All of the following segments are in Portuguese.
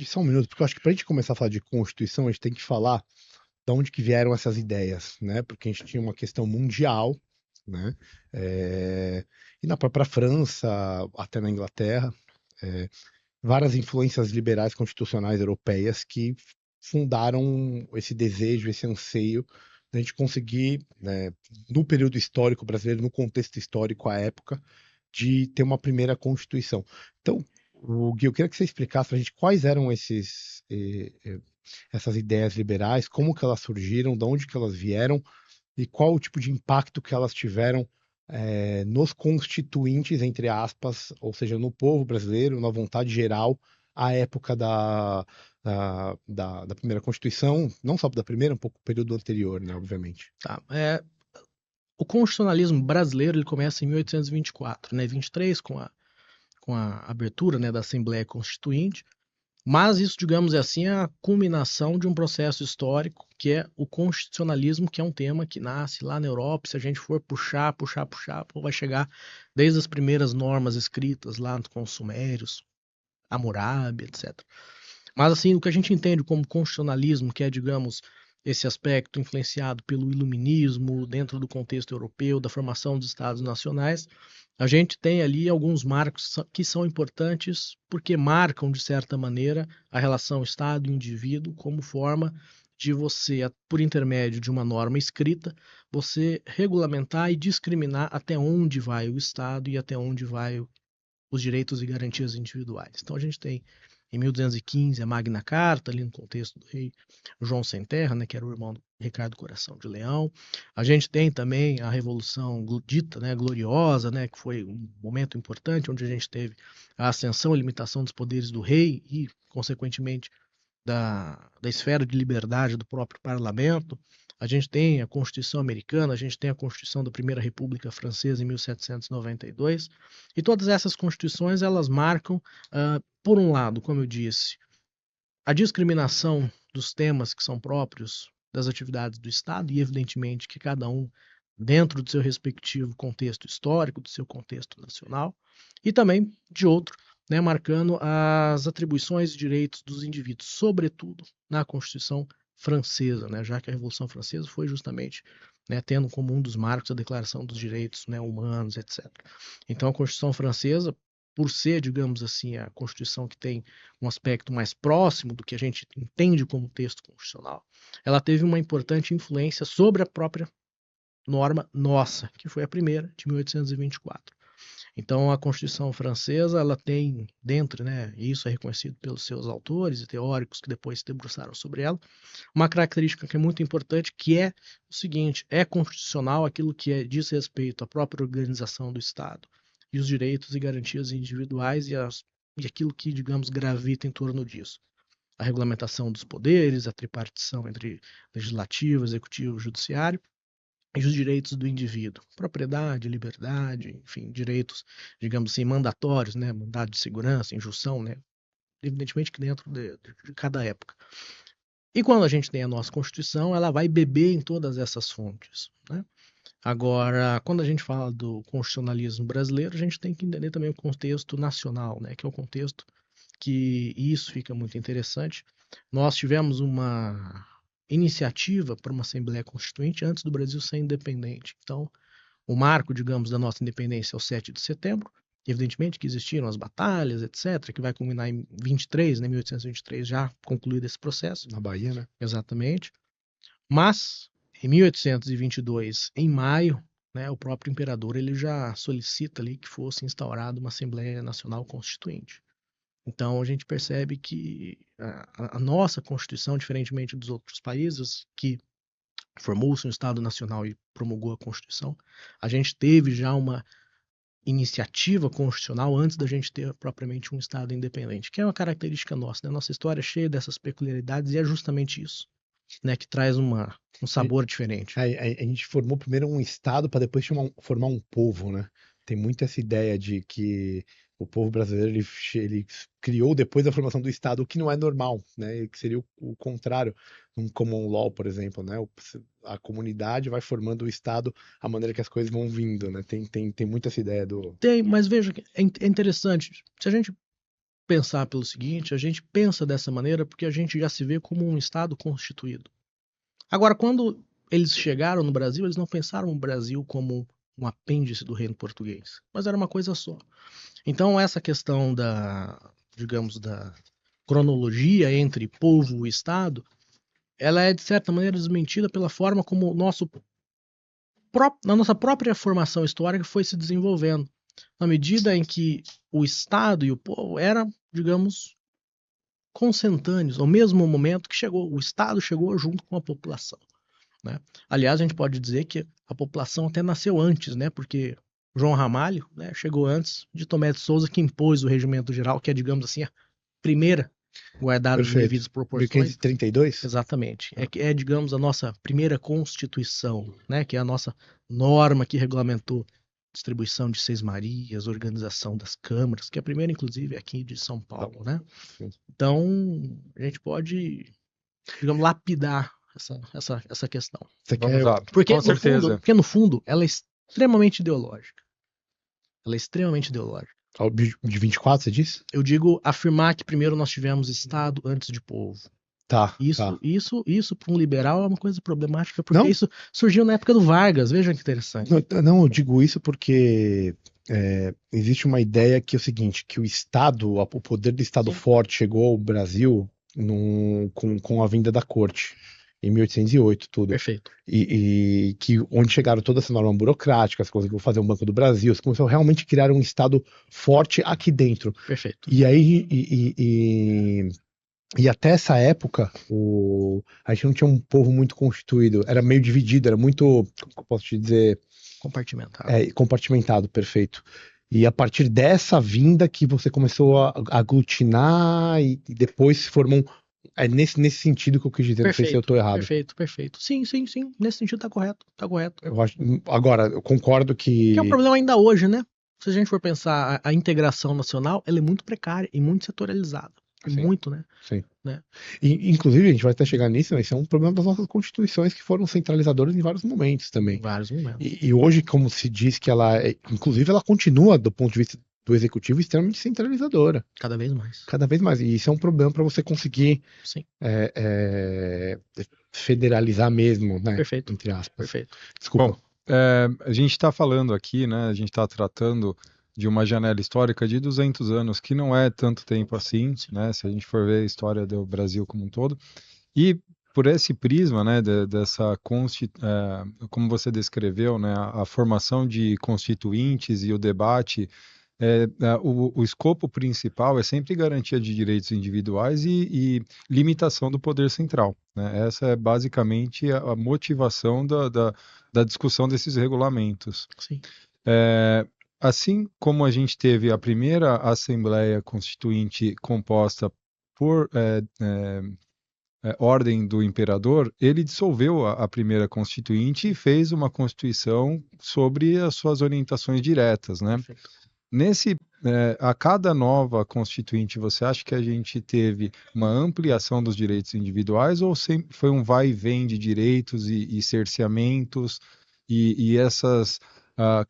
pedir só um minuto, porque eu acho que para a gente começar a falar de Constituição, a gente tem que falar de onde que vieram essas ideias, né? Porque a gente tinha uma questão mundial, né? É, e na própria França, até na Inglaterra, é, várias influências liberais constitucionais europeias que fundaram esse desejo, esse anseio da gente conseguir, né, no período histórico brasileiro, no contexto histórico à época, de ter uma primeira Constituição. Então, Gui, eu queria que você explicasse para a gente quais eram essas ideias liberais, como que elas surgiram, de onde que elas vieram e qual o tipo de impacto que elas tiveram nos constituintes, entre aspas, ou seja, no povo brasileiro, na vontade geral, à época da primeira Constituição, não só da primeira, um pouco o período anterior, né, obviamente. Tá. O constitucionalismo brasileiro ele começa em 1824, né? 23 com a abertura, né, da Assembleia Constituinte. Mas isso, digamos assim, é a culminação de um processo histórico que é o constitucionalismo, que é um tema que nasce lá na Europa. Se a gente for puxar, vai chegar desde as primeiras normas escritas lá com os Sumérios, Hammurabi, etc. Mas assim, o que a gente entende como constitucionalismo, que é, digamos, esse aspecto influenciado pelo iluminismo dentro do contexto europeu, da formação dos estados nacionais, a gente tem ali alguns marcos que são importantes porque marcam, de certa maneira, a relação Estado-indivíduo como forma de você, por intermédio de uma norma escrita, você regulamentar e discriminar até onde vai o Estado e até onde vai os direitos e garantias individuais. Então a gente tem em 1215 a Magna Carta, ali no contexto do rei João Sem Terra, né, que era o irmão do Ricardo Coração de Leão. A gente tem também a Revolução dita, né, gloriosa, né, que foi um momento importante onde a gente teve a ascensão e limitação dos poderes do rei e, consequentemente, da esfera de liberdade do próprio parlamento. A gente tem a Constituição Americana, a gente tem a Constituição da Primeira República Francesa em 1792, e todas essas constituições elas marcam, por um lado, como eu disse, a discriminação dos temas que são próprios das atividades do Estado, e evidentemente que cada um dentro do seu respectivo contexto histórico, do seu contexto nacional, e também de outro, né, marcando as atribuições e direitos dos indivíduos, sobretudo na Constituição Francesa, né, já que a Revolução Francesa foi justamente, né, tendo como um dos marcos a Declaração dos Direitos, né, Humanos, etc. Então a Constituição Francesa, por ser, digamos assim, a Constituição que tem um aspecto mais próximo do que a gente entende como texto constitucional, ela teve uma importante influência sobre a própria norma nossa, que foi a primeira, de 1824. Então, a Constituição Francesa, ela tem dentro, né, e isso é reconhecido pelos seus autores e teóricos que depois se debruçaram sobre ela, uma característica que é muito importante, que é o seguinte: é constitucional aquilo que diz respeito à própria organização do Estado e os direitos e garantias individuais e aquilo que, digamos, gravita em torno disso. A regulamentação dos poderes, a tripartição entre legislativo, executivo e judiciário, e os direitos do indivíduo, propriedade, liberdade, enfim, direitos, digamos assim, mandatórios, né, mandado de segurança, injunção, né, evidentemente que dentro de cada época. E quando a gente tem a nossa Constituição, ela vai beber em todas essas fontes, né? Agora, quando a gente fala do constitucionalismo brasileiro, a gente tem que entender também o contexto nacional, né, que é o contexto que isso fica muito interessante. Nós tivemos uma iniciativa para uma Assembleia Constituinte antes do Brasil ser independente. Então, o marco, digamos, da nossa independência é o 7 de setembro. Evidentemente que existiram as batalhas, etc., que vai culminar em 23, né, 1823, já concluído esse processo. Na Bahia, né? Exatamente. Mas, em 1822, em maio, né, o próprio imperador ele já solicita ali que fosse instaurada uma Assembleia Nacional Constituinte. Então a gente percebe que a nossa Constituição, diferentemente dos outros países, que formou-se um Estado Nacional e promulgou a Constituição, a gente teve já uma iniciativa constitucional antes da gente ter propriamente um Estado independente, que é uma característica nossa, né? Nossa história é cheia dessas peculiaridades e é justamente isso, né, que traz um sabor diferente. A gente formou primeiro um estado para depois formar um povo, né? Tem muito essa ideia de que o povo brasileiro ele criou depois da formação do estado, o que não é normal, né? Que seria o contrário, um common law, por exemplo, né? A comunidade vai formando o estado à maneira que as coisas vão vindo, né? Tem muito essa ideia do. Tem, mas veja que é interessante, se a gente pensar pelo seguinte, a gente pensa dessa maneira porque a gente já se vê como um Estado constituído. Agora, quando eles chegaram no Brasil, eles não pensaram o Brasil como um apêndice do reino português, mas era uma coisa só. Então, essa questão digamos, da cronologia entre povo e Estado, ela é, de certa maneira, desmentida pela forma como a nossa própria formação histórica foi se desenvolvendo. Na medida em que o Estado e o povo eram, digamos, consentâneos, ao mesmo momento que o Estado chegou junto com a população, né? Aliás, a gente pode dizer que a população até nasceu antes, né? Porque João Ramalho, né, chegou antes de Tomé de Souza, que impôs o regimento geral, que é, digamos assim, a primeira, guardada as devidas proporções. 1532? Exatamente. Digamos, a nossa primeira Constituição, né? Que é a nossa norma que regulamentou distribuição de seis-marias, organização das câmaras, que é a primeira, inclusive, aqui de São Paulo, né? Então, a gente pode, digamos, lapidar essa questão. Vamos lá. Porque, Com certeza. Porque, no fundo, ela é extremamente ideológica. Ela é extremamente ideológica. De 24, você disse? Eu digo afirmar que primeiro nós tivemos Estado antes de povo. Tá. Isso para um liberal é uma coisa problemática, porque isso surgiu na época do Vargas, veja que interessante. Não, eu digo isso porque existe uma ideia que é o seguinte, que o Estado, o poder do Estado forte chegou ao Brasil com a vinda da corte, em 1808, tudo. Perfeito. E que onde chegaram toda essa norma burocrática, você conseguiu fazer um Banco do Brasil, você começou a realmente criar um Estado forte aqui dentro. Perfeito. E aí... E até essa época, a gente não tinha um povo muito constituído, era meio dividido, era muito, como eu posso te dizer? Compartimentado. Compartimentado, perfeito. E a partir dessa vinda que você começou a aglutinar e depois se formou nesse sentido que eu quis dizer, não sei se eu estou errado. Perfeito. Sim, nesse sentido tá correto. Agora, eu concordo que é um problema ainda hoje, né? Se a gente for pensar, a integração nacional, ela é muito precária e muito setorializada. Sim. Muito, né? Sim. Né? E, inclusive, a gente vai até chegar nisso, mas isso é um problema das nossas constituições que foram centralizadoras em vários momentos também. Em vários momentos. E hoje, como se diz que inclusive, ela continua, do ponto de vista do executivo, extremamente centralizadora. Cada vez mais. Cada vez mais. E isso é um problema para você conseguir federalizar mesmo, né? Perfeito. Entre aspas. Perfeito. Desculpa. Bom, a gente está falando aqui, né? A gente está tratando de uma janela histórica de 200 anos, que não é tanto tempo assim, né? Se a gente for ver a história do Brasil como um todo. E por esse prisma, né, como você descreveu, né, a formação de constituintes e o debate, o escopo principal é sempre garantia de direitos individuais e limitação do poder central, né? Essa é basicamente a motivação da discussão desses regulamentos. Sim. Assim como a gente teve a primeira Assembleia Constituinte composta por ordem do imperador, ele dissolveu a primeira Constituinte e fez uma Constituição sobre as suas orientações diretas, né? A cada nova Constituinte, você acha que a gente teve uma ampliação dos direitos individuais ou sempre foi um vai e vem de direitos e cerceamentos e essas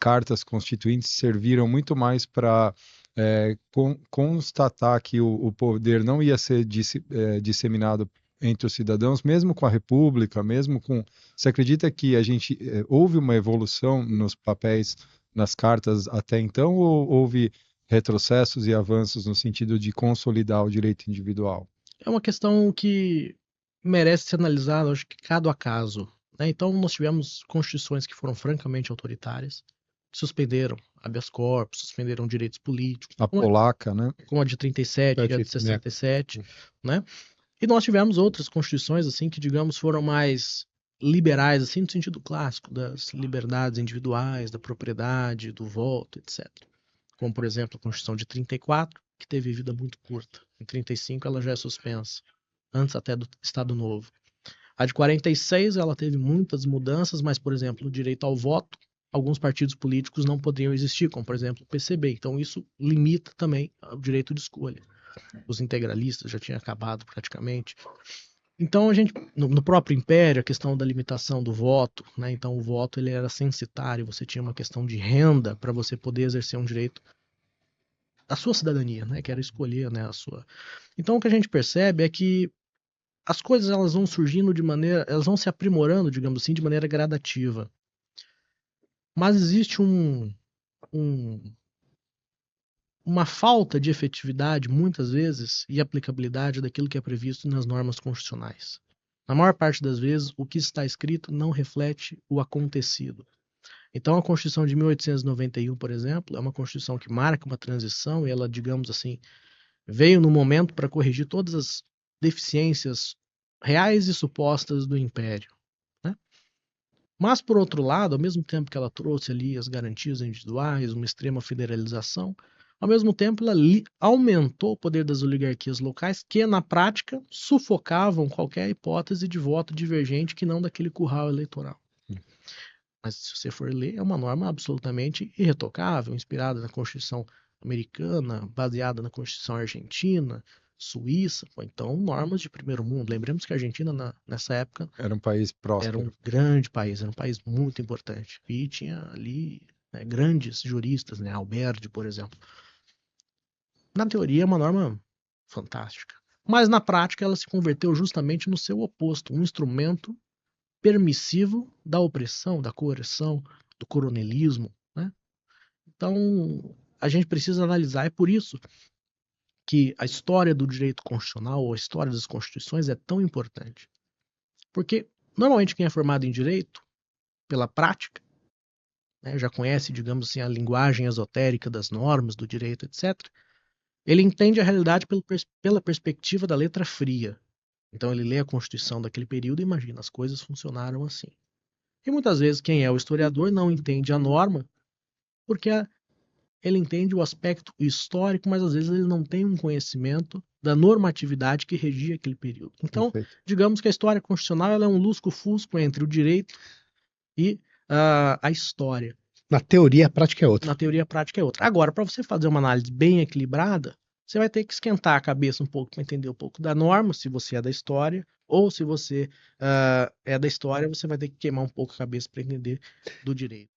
cartas constituintes serviram muito mais para constatar que o poder não ia ser disseminado entre os cidadãos, mesmo com a República, mesmo com... Você acredita que houve uma evolução nos papéis, nas cartas até então, ou houve retrocessos e avanços no sentido de consolidar o direito individual? É uma questão que merece ser analisada, acho que caso a caso. Então, nós tivemos constituições que foram francamente autoritárias, que suspenderam habeas corpus, suspenderam direitos políticos. A polaca, né? Como a de 37 e a de 67, né? E nós tivemos outras constituições, assim, que, digamos, foram mais liberais, assim, no sentido clássico, das liberdades individuais, da propriedade, do voto, etc. Como, por exemplo, a Constituição de 34, que teve vida muito curta. Em 35 ela já é suspensa, antes até do Estado Novo. A de 46, ela teve muitas mudanças, mas, por exemplo, o direito ao voto, alguns partidos políticos não poderiam existir, como, por exemplo, o PCB. Então, isso limita também o direito de escolha. Os integralistas já tinham acabado praticamente. Então, a gente, no próprio Império, a questão da limitação do voto, né? Então, o voto ele era censitário, você tinha uma questão de renda para você poder exercer um direito a sua cidadania, né? Que era escolher, né, a sua. Então o que a gente percebe é que as coisas elas vão surgindo elas vão se aprimorando, digamos assim, de maneira gradativa. Mas existe uma falta de efetividade, muitas vezes, e aplicabilidade daquilo que é previsto nas normas constitucionais. Na maior parte das vezes, o que está escrito não reflete o acontecido. Então, a Constituição de 1891, por exemplo, é uma Constituição que marca uma transição e ela, digamos assim, veio no momento para corrigir todas as deficiências reais e supostas do Império, né? Mas, por outro lado, ao mesmo tempo que ela trouxe ali as garantias individuais, uma extrema federalização, ao mesmo tempo ela aumentou o poder das oligarquias locais que, na prática, sufocavam qualquer hipótese de voto divergente que não daquele curral eleitoral. Mas se você for ler, é uma norma absolutamente irretocável, inspirada na Constituição americana, baseada na Constituição argentina, suíça, ou então normas de primeiro mundo. Lembremos que a Argentina, nessa época, Era um país era um próspero. grande país, era um país muito importante. E tinha ali, né, grandes juristas, né, Alberti, por exemplo. Na teoria, é uma norma fantástica. Mas na prática, ela se converteu justamente no seu oposto, um instrumento permissivo da opressão, da coerção, do coronelismo, né? Então, a gente precisa analisar, é por isso que a história do direito constitucional ou a história das constituições é tão importante. Porque, normalmente, quem é formado em direito, pela prática, né, já conhece, digamos assim, a linguagem esotérica das normas, do direito, etc., ele entende a realidade pela perspectiva da letra fria. Então, ele lê a Constituição daquele período e imagina, as coisas funcionaram assim. E muitas vezes quem é o historiador não entende a norma porque ele entende o aspecto histórico, mas às vezes ele não tem um conhecimento da normatividade que regia aquele período. Então, digamos que a história constitucional ela é um lusco-fusco entre o direito e a história. Na teoria, a prática é outra. Na teoria, a prática é outra. Agora, para você fazer uma análise bem equilibrada, você vai ter que esquentar a cabeça um pouco para entender um pouco da norma, se você é da história, ou se você é da história, você vai ter que queimar um pouco a cabeça para entender do direito.